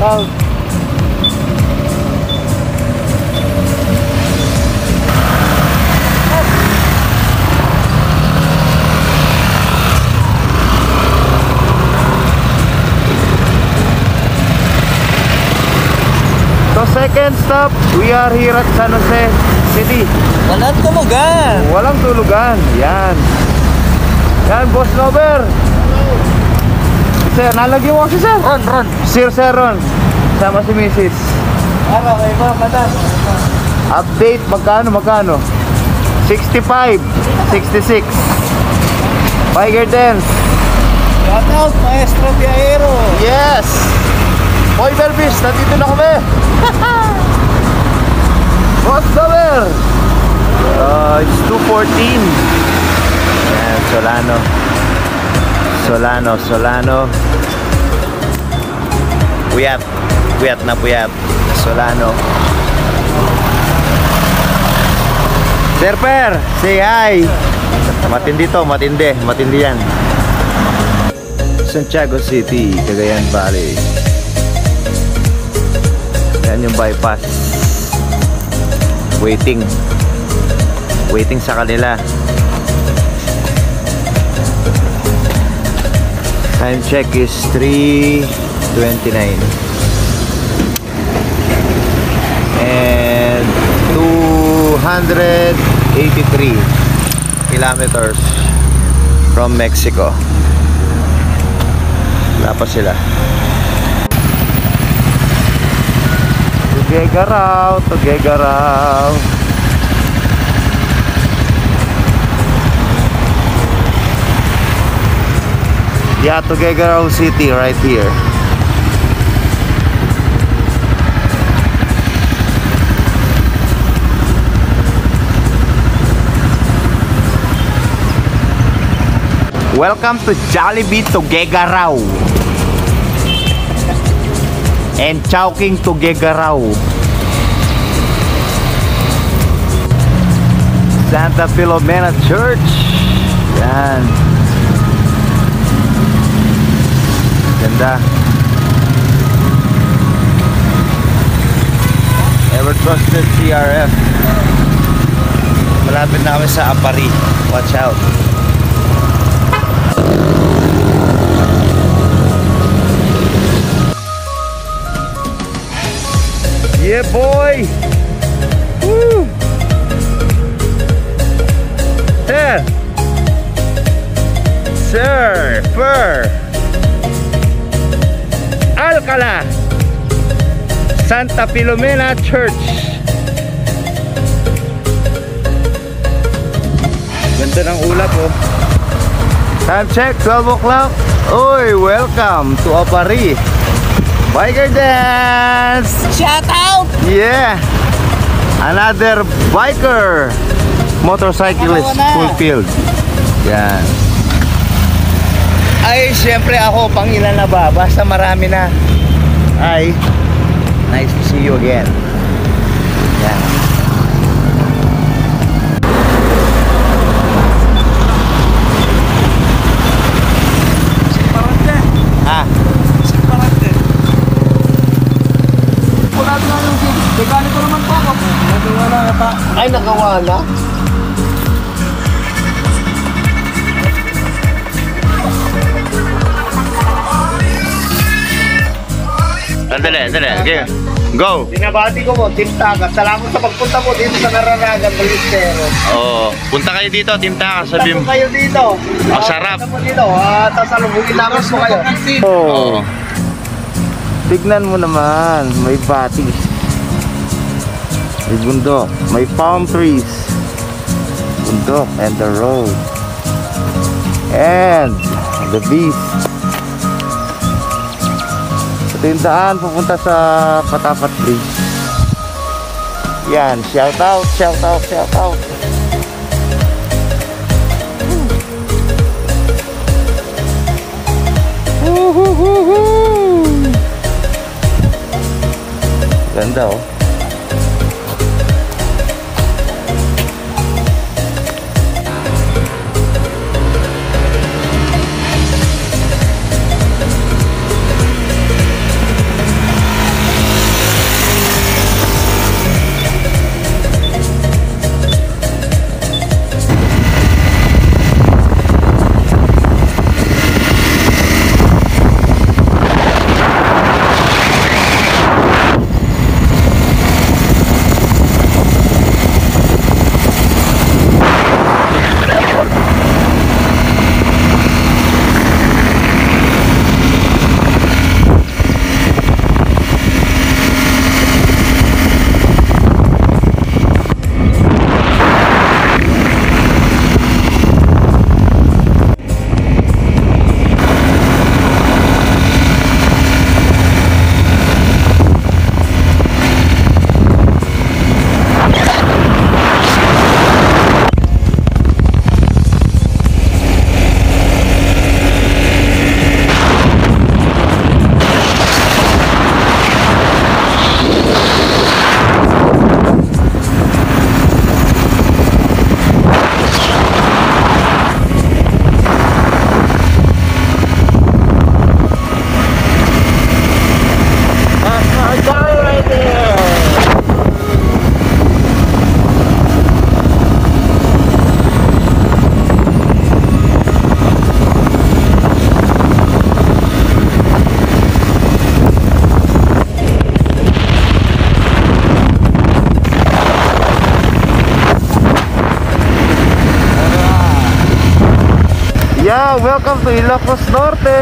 out. So second stop, we are here at San Jose City. Walang tulugan. Walang tulugan. Yan. Yan, Boss Nover. Sir, nalagyan mo si Sir. Ron. Sir Ron. Sama si Mrs. Ano, may mga patas. Update, magkano? 65, 66. Biker Dance. Shout out, Maestro Piaero. Yes! Boy Belvis, nandito na kami. Boss Nover. It's 2:14. Yan, Solano. Puyat na puyat. Solano. Surfer, say hi. Matindi yan. Santiago City, Cagayan Valley. Yan yung bypass. Waiting sa kanila. Time check is 3:29 and 283 kilometers from Mexico. Wala pa sila. Tuguegarao. Yeah, Tuguegarao City right here. Welcome to Jollibee Tuguegarao and Chowking Tuguegarao. Santa Filomena Church. Yan. Ganda. Ever trusted CRF. Malapit na kami sa Apari. Watch out. Yeah, boy. Woo. Surfer. Alcala. Santa Filomena Church. Ganda ng ulap, oh. Time check, 12 o'clock. Oy, welcome to Apari. Biker Dance. Shout out. Yeah. Another biker motorcyclist fulfilled. Yan. Ay, siyempre ako pang ilan na ba? Basta marami na. Ay, nice to see you again. Yan. Ah. Mekaniko naman po ako. Nagawala na pa. Ay, nakawala? Sandali. Okay. Go! Binabati ko mo, Team Takas. Salamat sa pagpunta mo dito sa Naranagan, Balistero. Oo. Punta kayo dito, Team Takas. Sabi mo. Punta kayo dito. Ang sarap. Punta mo dito. Tasalubugin namin po kayo. Oo. Tignan mo naman. May bati. May bundok. May palm trees. Bundok and the road. And the beach. Ito yung daan pupunta sa Patapat Bridge. Yan, shout out. Ganda, oh. welcome to Ilocos Norte.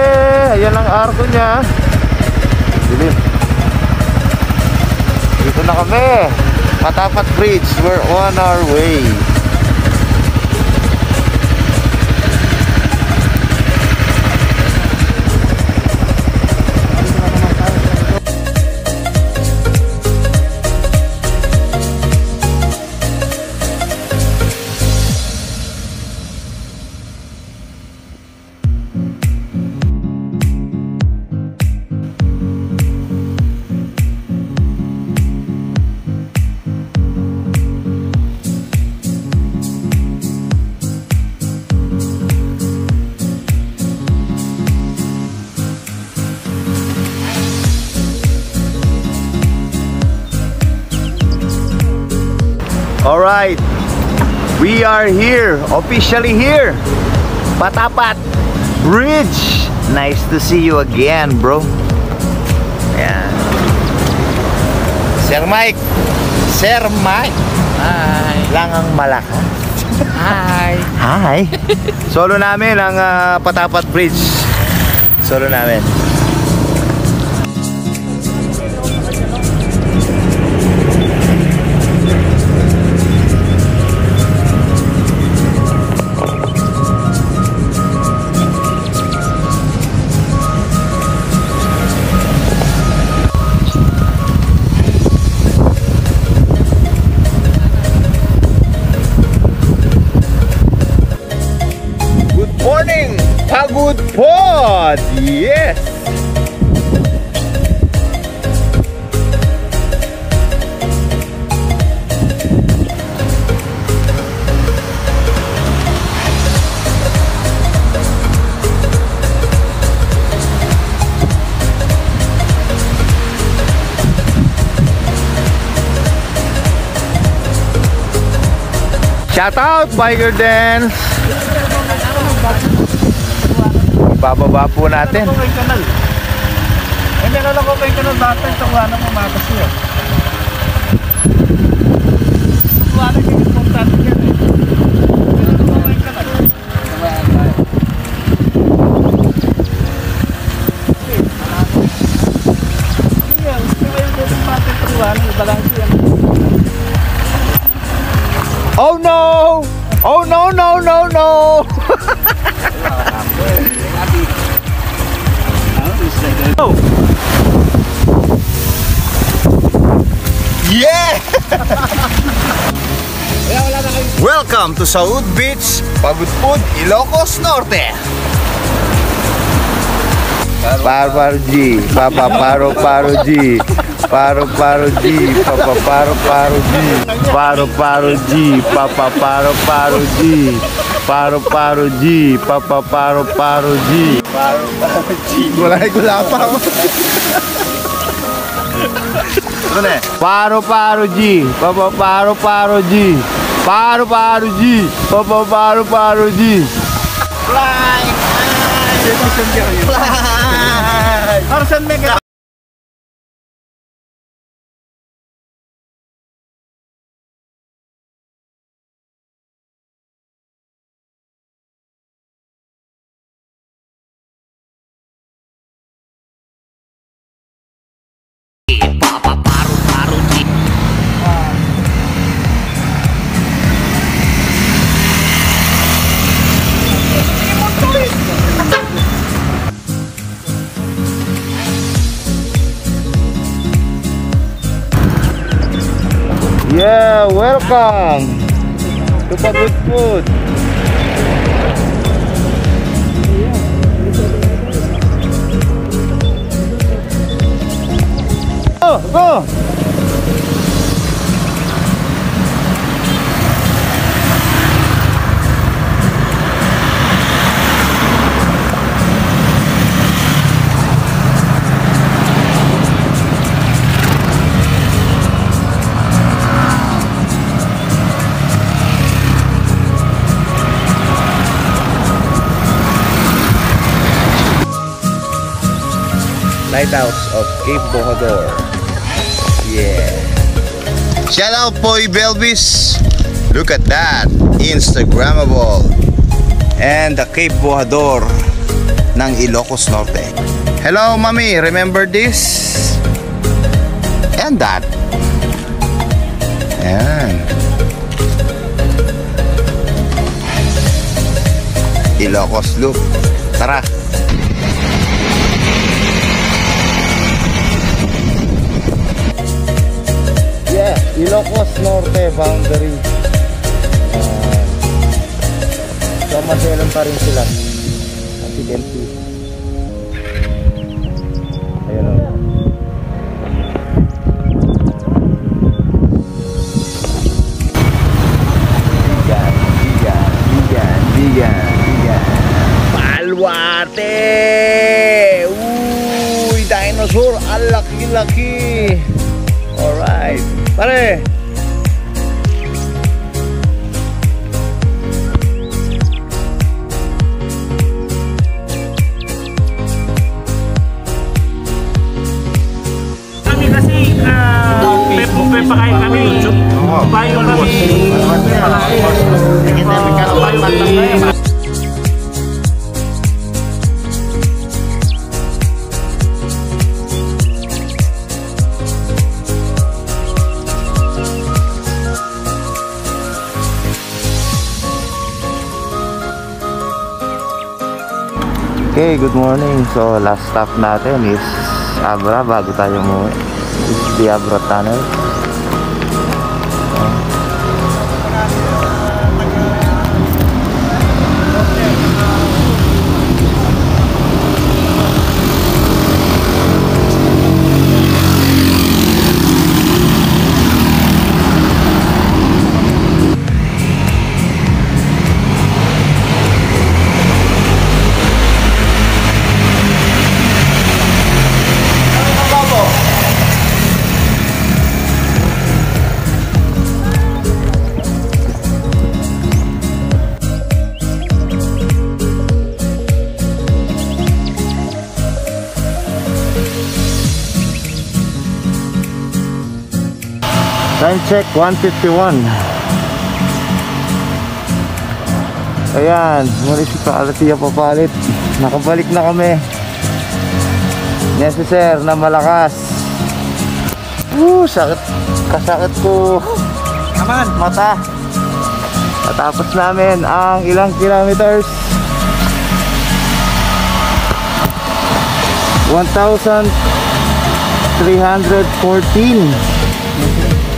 Ayan ang arko niya. Dilim. Dito na kami. Patapat Bridge. We're on our way. Alright, we are here, officially here, Patapat Bridge. Nice to see you again, bro. Ayan. Sir Mike. Sir Mike. Hi. Langang Malakas. Hi. Hi. Solo namin ang Patapat Bridge. Solo namin. Pagod Pod! Yes! Shout out Biker Dance! Bababa po natin. May kanal. Eh, meron ako may kanal dati. Tawanan mo matas yun. Tawanan yung importante yan eh. Meron ako may kanal. Tawanan tayo. Ayan, gusto kayo yung natin tawanan. Ibalansi yan. Oh no! Oh no, no, no, no! Oh. Yeah! Welcome to Saud Beach, Pagudpud, Ilocos Norte. Paro G, Papa Paro Paro G, Paro Paro G, Papa Paro Paro G, Paro Paro G, Papa Paro Paro G, Paro Paro G, Papa Paro Paro G, Paro Paro G. Gula pa ako. Ano na? Paro Paro G, Papa Paro Paro G, Paro Paro G, Papa Paro Paro G. Fly! Fly! Arsan Mega. Yeah, welcome to Pagudpud. Go! Lighthouse of Cape Bojador. Yeah. Shout out Poy Belvis. Look at that. Instagrammable. and the Cape Buhador ng Ilocos Norte. Hello, Mami. Remember this? And that. Ayan. Ilocos Loop. Tara. Yeah, Ilocos Norte boundary. So, maselan pa rin sila. As you can see. Ayan o. Bigan. Palwate! Uy, dinosaur! Ang laki-laki! Alright. Pare! Kami kasi, pepakain kami. Bayo kami. Okay, good morning. So, last stop natin is Abra bago tayo umuwi. This is the Abra Tunnel. Time check 1:51. Ayan, municipality of Papalit. Nakabalik na kami. Necessary na malakas. Sakit. Kasakit ko. Naman. Mata. Natapos namin ang ilang kilometers. 1,314.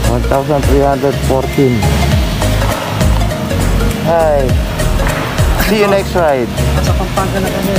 1,314. Hi. See you next ride. Sa Pampanga na kami.